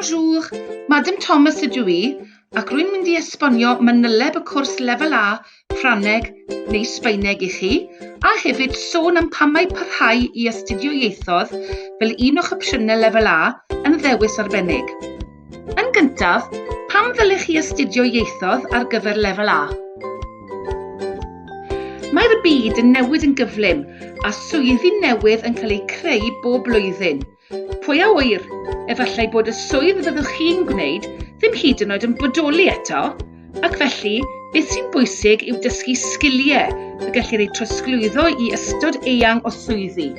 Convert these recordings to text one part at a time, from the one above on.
Bonjour, Madam Thomas ydw I, ac rwy'n mynd i esbonio manyleb y cwrs lefel A, Ffrangeg neu Sbaeneg I chi, a hefyd sôn am pam mae parhau i astudio ieithoedd fel un o'ch opsiynau lefel A yn ddewis arbennig. Yn gyntaf, pam ddylech chi astudio ieithoedd ar gyfer lefel A? Mae'r byd yn newid yn gyflym a swyddi newydd yn cael ei creu bob blwyddyn. Pwy a wyr, efallai bod y swydd fyddwch chi'n gwneud ddim hyd yn oed yn bodoli eto, ac felly beth sy'n bwysig yw dysgu sgiliau a gellir ei trosglwyddo i ystod eang o swyddi.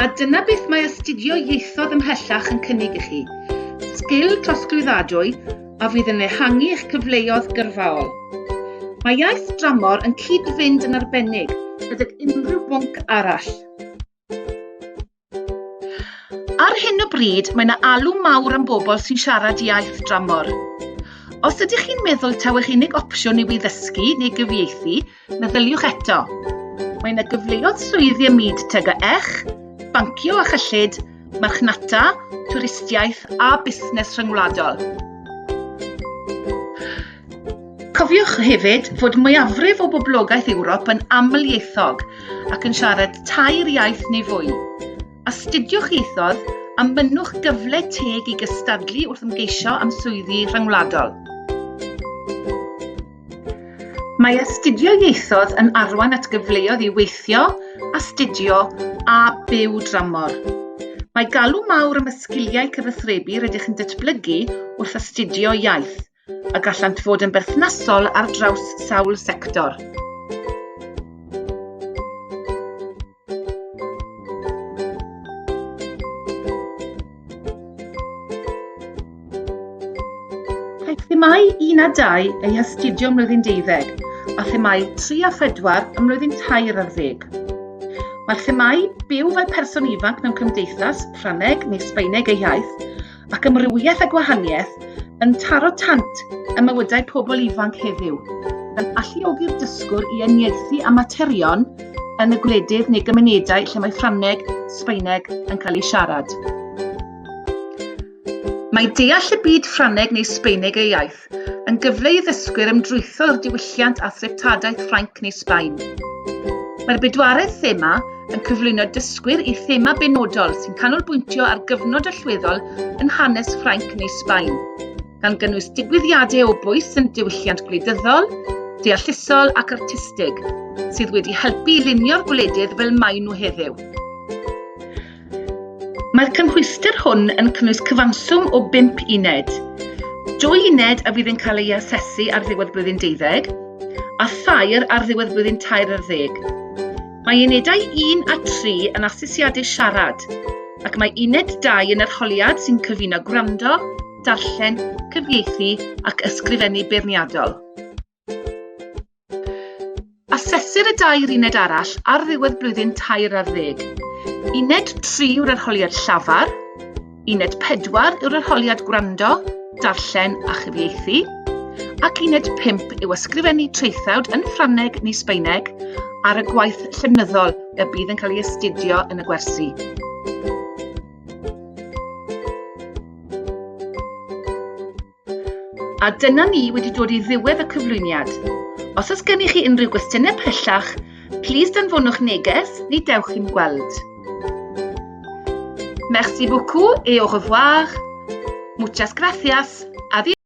A dyna beth mae astudio ieithoedd ymhellach yn cynnig i chi, sgil trosglwyddadwy a fydd yn ehangu eich cyfleoedd gyrfaol. Mae iaith dramor yn cyd-fynd yn arbennig gydag unrhyw bwnc arall. Ar hyn o bryd, mae yna alw mawr am bobl sy'n siarad iaith dramor. Os ydych chi'n meddwl taw eich unig opsiwn yw i ddysgu neu gyfieithu, meddyliwch eto. Mae yna gyfleoedd swyddi ym myd TGEch, bancio a chyllid, marchnata, twristiaeth a busnes rhyngwladol. Cofiwch hefyd fod mwyafrif o boblogaeth Ewrop yn amlieithog ac yn siarad 3 iaith neu fwy. Astudiwch ieithoedd a mynwch gyfle teg i gystadlu wrth ymgeisio am swyddi rhyngwladol. Mae astudio ieithoedd yn arwain at gyfleoedd i weithio, astudio a byw dramor. Mae galw mawr am y sgiliau cyfathrebu rydych yn datblygu wrth astudio iaith, a gallant fod yn berthnasol ar draws sawl sector. Themau 1 a 2 eu hastudio ym mlwyddyn 12, a themau 3 a 4 ym mlwyddyn 2 ar 10. Mae'r themau byw fel person ifanc mewn cymdeithas, Ffrangeg neu Sbaeneg eu iaith, ac amrywiaeth a gwahaniaeth yn taro tant y mywydau pobl ifanc heddiw, yn alluogi'r dysgwr i uniaethu â materion yn y gwledydd neu gymunedau lle mae Ffrangeg, Sbaeneg yn cael ei siarad. Mae deall y byd Ffrangeg neu Sbaeneg ei iaith yn gyfle i ddysgwyr ymdrwytho'r diwylliant a threftadaeth Ffrainc neu Sbaen. Mae'r bedwaredd thema yn cyflwyno dysgwyr i thema benodol sy'n canolbwyntio ar gyfnod allweddol yn hanes Ffrainc neu Sbaen, gan gynnwys digwyddiadau o bwys yn diwylliant gwleidyddol, deallusol ac artistig, sydd wedi helpu i lunio'r gwledydd fel mae nhw heddiw. Mae'r cymhwyster hwn yn cynnwys cyfanswm o 5 uned. 2 uned a fydd yn cael ei asesu ar ddiwedd blwyddyn 12, a thair ar ddiwedd blwyddyn 2 ar 10. Mae unedau 1 a 3 yn asesiadau siarad, ac mae uned 2 yn arholiad sy'n cyfuno gwrando, darllen, cyfieithu ac ysgrifennu beirniadol. Asesir y 2 uned arall ar ddiwedd blwyddyn 2 ar 10. Uned 3 yw'r arholiad llafar, uned 4 yw'r arholiad gwrando, darllen a chyfieithu, ac uned 5 yw ysgrifennu traethawd yn Ffrangeg neu Sbaeneg ar y gwaith llenyddol y bydd yn cael ei astudio yn y gwersi. A dyna ni wedi dod i ddiwedd y cyflwyniad. Os oes gennych chi unrhyw gwestiynau pellach, plis danfonwch neges neu dewch i'n gweld. Merci beaucoup et au revoir. Muchas gracias. Adiós.